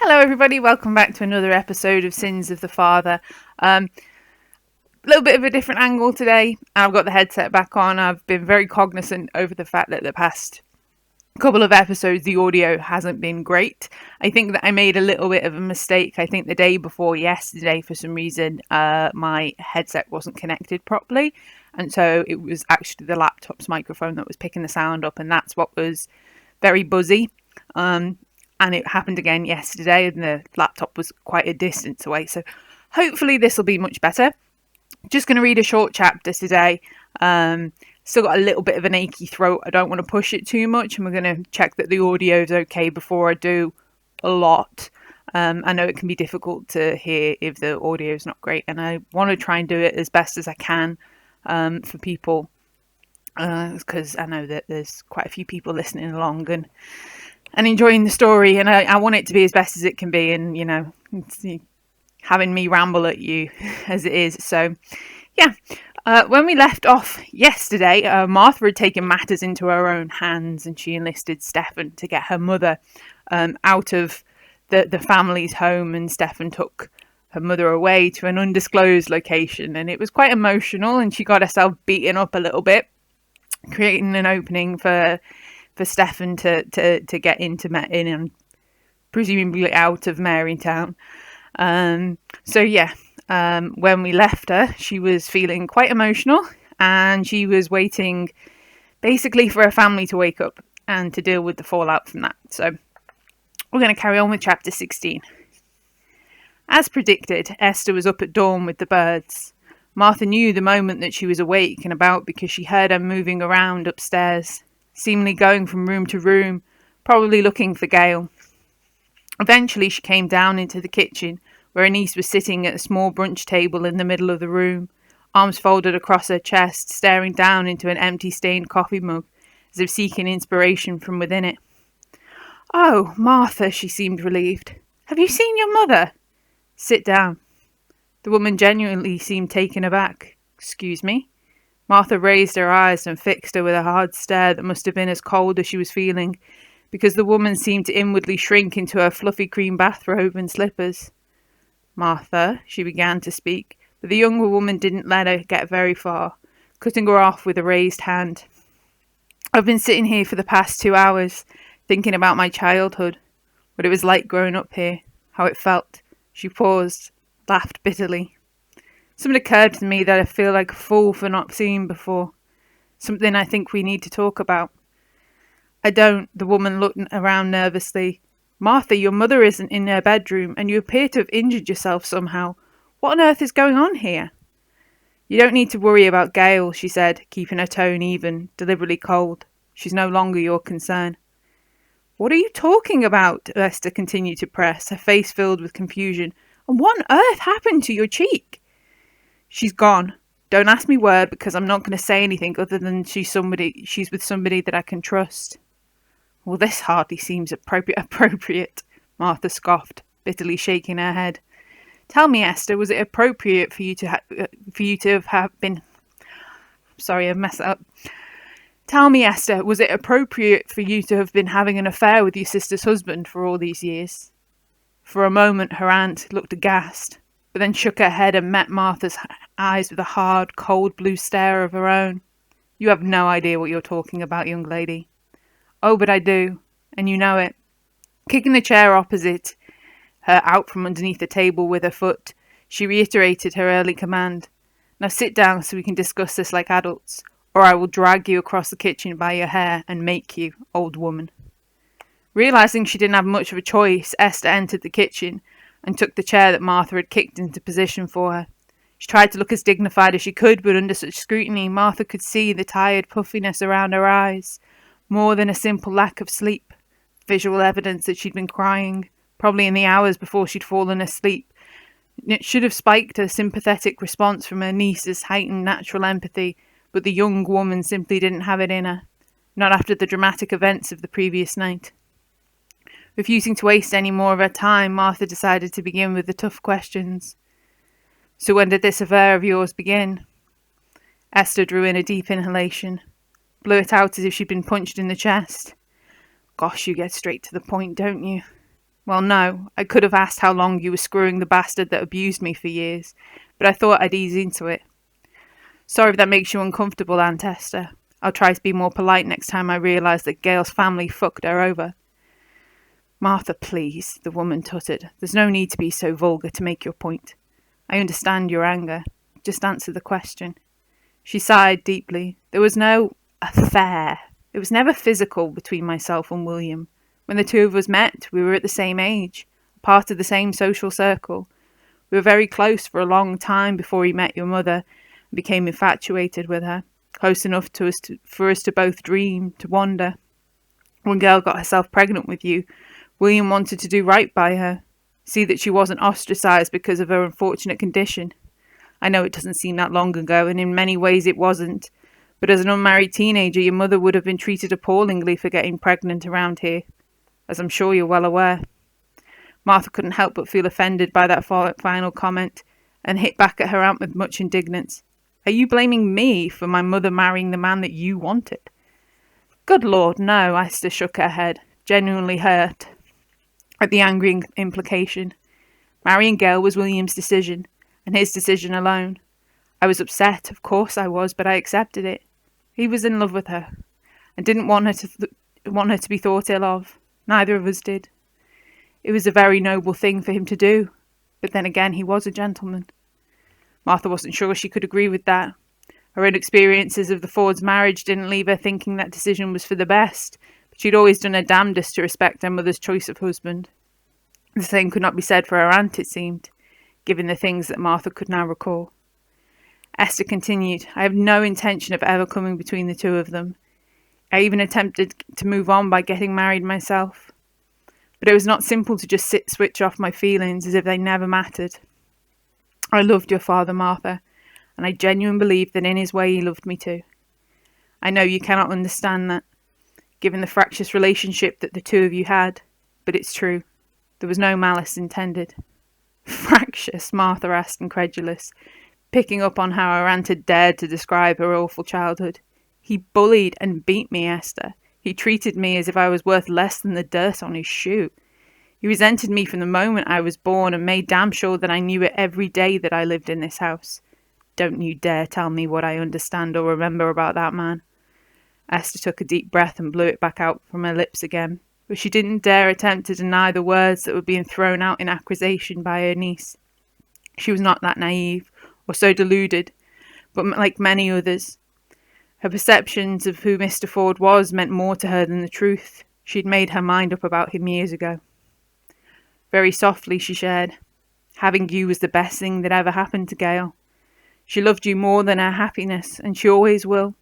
Hello everybody, welcome back to another episode of Sins of the Father. A little bit of a different angle today. I've got the headset back on. I've been very cognizant over the fact that the past couple of episodes the audio hasn't been great. I think that I made a little bit of a mistake. I think the day before yesterday, for some reason, my headset wasn't connected properly, and so it was actually the laptop's microphone that was picking the sound up, and that's what was very buzzy. And it happened again yesterday, and the laptop was quite a distance away, so hopefully this will be much better. Just going to read a short chapter today. Still got a little bit of an achy throat. I don't want to push it too much, and we're going to check that the audio is okay before I do a lot. I know it can be difficult to hear if the audio is not great, and I want to try and do it as best as I can for people, because I know that there's quite a few people listening along and enjoying the story, and I want it to be as best as it can be, and having me ramble at you as it is. So yeah, when we left off yesterday, Martha had taken matters into her own hands, and she enlisted Stefan to get her mother out of the family's home, and Stefan took her mother away to an undisclosed location, and it was quite emotional, and she got herself beaten up a little bit, creating an opening for Stefan to get in and presumably out of Marytown. When we left her, she was feeling quite emotional, and she was waiting basically for her family to wake up and to deal with the fallout from that. So we're going to carry on with chapter 16. As predicted, Esther was up at dawn with the birds. Martha knew the moment that she was awake and about because she heard her moving around upstairs, seemingly going from room to room, probably looking for Gail. Eventually she came down into the kitchen, where her niece was sitting at a small brunch table in the middle of the room, arms folded across her chest, staring down into an empty stained coffee mug, as if seeking inspiration from within it. "Oh, Martha," she seemed relieved. "Have you seen your mother?" "Sit down." The woman genuinely seemed taken aback. "Excuse me?" Martha raised her eyes and fixed her with a hard stare that must have been as cold as she was feeling, because the woman seemed to inwardly shrink into her fluffy cream bathrobe and slippers. "Martha," she began to speak, but the younger woman didn't let her get very far, cutting her off with a raised hand. "I've been sitting here for the past 2 hours, thinking about my childhood, what it was like growing up here, how it felt." She paused, laughed bitterly. "Something occurred to me that I feel like a fool for not seeing before. Something I think we need to talk about." "I don't," the woman looked around nervously. "Martha, your mother isn't in her bedroom, and you appear to have injured yourself somehow. What on earth is going on here?" "You don't need to worry about Gail," she said, keeping her tone even, deliberately cold. "She's no longer your concern." "What are you talking about?" Esther continued to press, her face filled with confusion. "And what on earth happened to your cheek?" "She's gone. Don't ask me where, because I'm not going to say anything other than she's with somebody that I can trust." "Well, this hardly seems appropriate," Martha scoffed, bitterly shaking her head. "Tell me, Esther, was it appropriate for you to have been... Sorry, I've messed up. Tell me, Esther, was it appropriate for you to have been having an affair with your sister's husband for all these years?" For a moment her aunt looked aghast, but then shook her head and met Martha's eyes with a hard, cold blue stare of her own. "You have no idea what you're talking about, young lady." "Oh, but I do, and you know it." Kicking the chair opposite her out from underneath the table with her foot, she reiterated her early command. "Now sit down so we can discuss this like adults, or I will drag you across the kitchen by your hair and make you, old woman." Realizing she didn't have much of a choice, Esther entered the kitchen and took the chair that Martha had kicked into position for her. She tried to look as dignified as she could, but under such scrutiny, Martha could see the tired puffiness around her eyes, more than a simple lack of sleep, visual evidence that she'd been crying, probably in the hours before she'd fallen asleep. It should have spiked a sympathetic response from her niece's heightened natural empathy, but the young woman simply didn't have it in her, not after the dramatic events of the previous night. Refusing to waste any more of her time, Martha decided to begin with the tough questions. "So when did this affair of yours begin?" Esther drew in a deep inhalation, blew it out as if she'd been punched in the chest. "Gosh, you get straight to the point, don't you?" Well, no, I could have asked how long you were screwing the bastard that abused me for years, but I thought I'd ease into it. Sorry if that makes you uncomfortable, Aunt Esther. I'll try to be more polite next time I realise that Gail's family fucked her over. Martha, please, the woman tutted. There's no need to be so vulgar to make your point. I understand your anger. Just answer the question. She sighed deeply. There was no affair. It was never physical between myself and William. When the two of us met, we were at the same age, part of the same social circle. We were very close for a long time before he met your mother and became infatuated with her, close enough for us to both dream, to wander. When Gail got herself pregnant with you, William wanted to do right by her, see that she wasn't ostracised because of her unfortunate condition. I know it doesn't seem that long ago, and in many ways it wasn't, but as an unmarried teenager, your mother would have been treated appallingly for getting pregnant around here, as I'm sure you're well aware. Martha couldn't help but feel offended by that final comment, and hit back at her aunt with much indignance. Are you blaming me for my mother marrying the man that you wanted? Good Lord, no, Esther shook her head, genuinely hurt at the angry implication. Marrying Gail was William's decision, and his decision alone. I was upset, of course I was, but I accepted it. He was in love with her, and didn't want her to be thought ill of. Neither of us did. It was a very noble thing for him to do, but then again he was a gentleman. Martha wasn't sure she could agree with that. Her own experiences of the Fords' marriage didn't leave her thinking that decision was for the best, but she'd always done her damnedest to respect her mother's choice of husband. The same could not be said for her aunt, it seemed, given the things that Martha could now recall. Esther continued, I have no intention of ever coming between the two of them. I even attempted to move on by getting married myself. But it was not simple to just switch off my feelings as if they never mattered. I loved your father, Martha, and I genuinely believe that in his way he loved me too. I know you cannot understand that, given the fractious relationship that the two of you had, but it's true. There was no malice intended. Fractious? Martha asked, incredulous, picking up on how her aunt had dared to describe her awful childhood. He bullied and beat me, Esther. He treated me as if I was worth less than the dirt on his shoe. He resented me from the moment I was born and made damn sure that I knew it every day that I lived in this house. Don't you dare tell me what I understand or remember about that man. Esther took a deep breath and blew it back out from her lips again, but she didn't dare attempt to deny the words that were being thrown out in accusation by her niece. She was not that naive or so deluded, but like many others, her perceptions of who Mr. Ford was meant more to her than the truth. She'd made her mind up about him years ago. Very softly she shared, having you was the best thing that ever happened to Gail. She loved you more than her happiness, and she always will.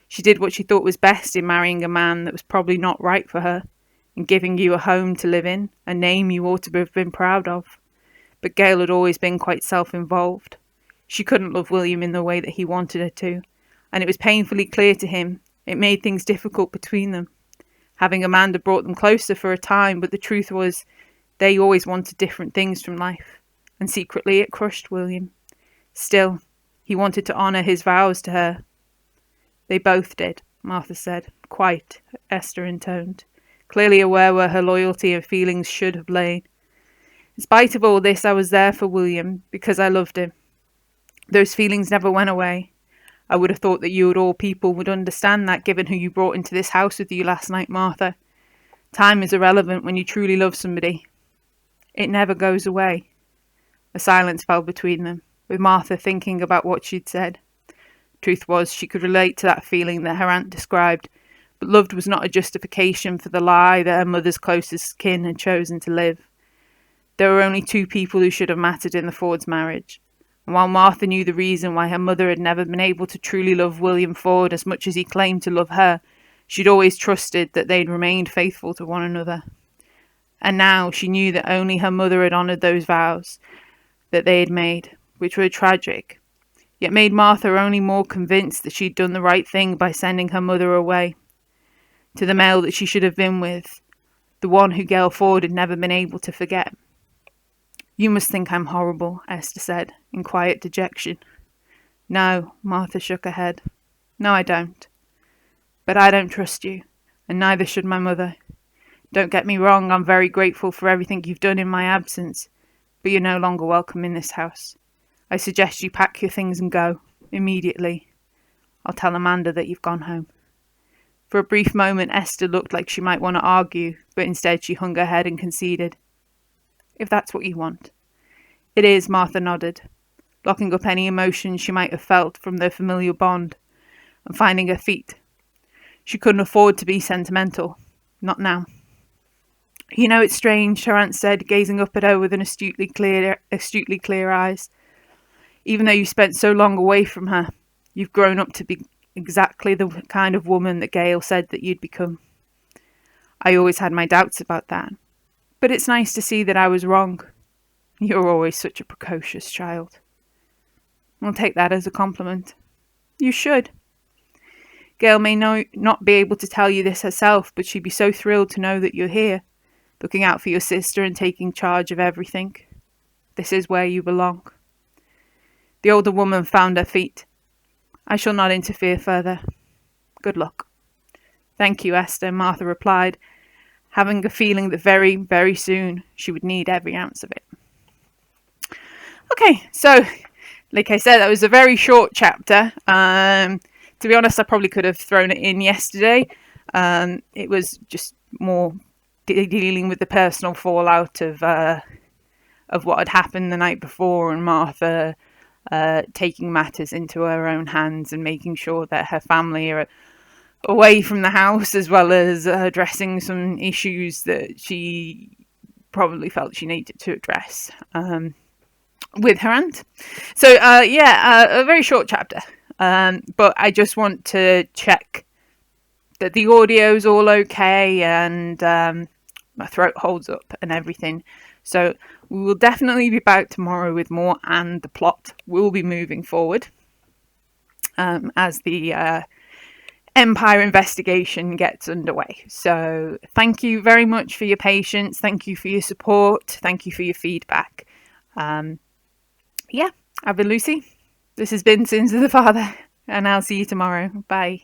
She did what she thought was best in marrying a man that was probably not right for her, and giving you a home to live in, a name you ought to have been proud of. But Gail had always been quite self-involved. She couldn't love William in the way that he wanted her to, and it was painfully clear to him it made things difficult between them. Having Amanda brought them closer for a time, but the truth was they always wanted different things from life, and secretly it crushed William. Still, he wanted to honour his vows to her. They both did, Martha said, quite, Esther intoned, clearly aware where her loyalty and feelings should have lain. In spite of all this, I was there for William, because I loved him. Those feelings never went away. I would have thought that you of all people would understand that, given who you brought into this house with you last night, Martha. Time is irrelevant when you truly love somebody. It never goes away. A silence fell between them, with Martha thinking about what she'd said. Truth was, she could relate to that feeling that her aunt described, but love was not a justification for the lie that her mother's closest kin had chosen to live. There were only two people who should have mattered in the Fords' marriage, and while Martha knew the reason why her mother had never been able to truly love William Ford as much as he claimed to love her, she'd always trusted that they'd remained faithful to one another. And now she knew that only her mother had honoured those vows that they had made, which were tragic, yet made Martha only more convinced that she'd done the right thing by sending her mother away, to the male that she should have been with, the one who Gail Ford had never been able to forget. You must think I'm horrible, Esther said, in quiet dejection. No, Martha shook her head. No, I don't. But I don't trust you, and neither should my mother. Don't get me wrong, I'm very grateful for everything you've done in my absence, but you're no longer welcome in this house. I suggest you pack your things and go, immediately. I'll tell Amanda that you've gone home." For a brief moment, Esther looked like she might want to argue, but instead she hung her head and conceded. "If that's what you want." "It is," Martha nodded, locking up any emotions she might have felt from their familiar bond, and finding her feet. She couldn't afford to be sentimental. Not now. "You know, it's strange," her aunt said, gazing up at her with an astutely clear eyes. "Even though you spent so long away from her, you've grown up to be exactly the kind of woman that Gail said that you'd become. I always had my doubts about that, but it's nice to see that I was wrong. You're always such a precocious child." "I'll take that as a compliment." "You should. Gail may not be able to tell you this herself, but she'd be so thrilled to know that you're here, looking out for your sister and taking charge of everything. This is where you belong." The older woman found her feet. "I shall not interfere further. Good luck." "Thank you, Esther," Martha replied, having a feeling that very, very soon she would need every ounce of it. Okay, so like I said, that was a very short chapter. To be honest, I probably could have thrown it in yesterday. It was just more dealing with the personal fallout of what had happened the night before, and Martha taking matters into her own hands and making sure that her family are away from the house, as well as addressing some issues that she probably felt she needed to address with her aunt. So a very short chapter, but I just want to check that the audio's all okay and my throat holds up and everything. So we will definitely be back tomorrow with more, and the plot will be moving forward as the Empire investigation gets underway. So thank you very much for your patience. Thank you for your support. Thank you for your feedback. I've been Lucy. This has been Sins of the Father, and I'll see you tomorrow. Bye.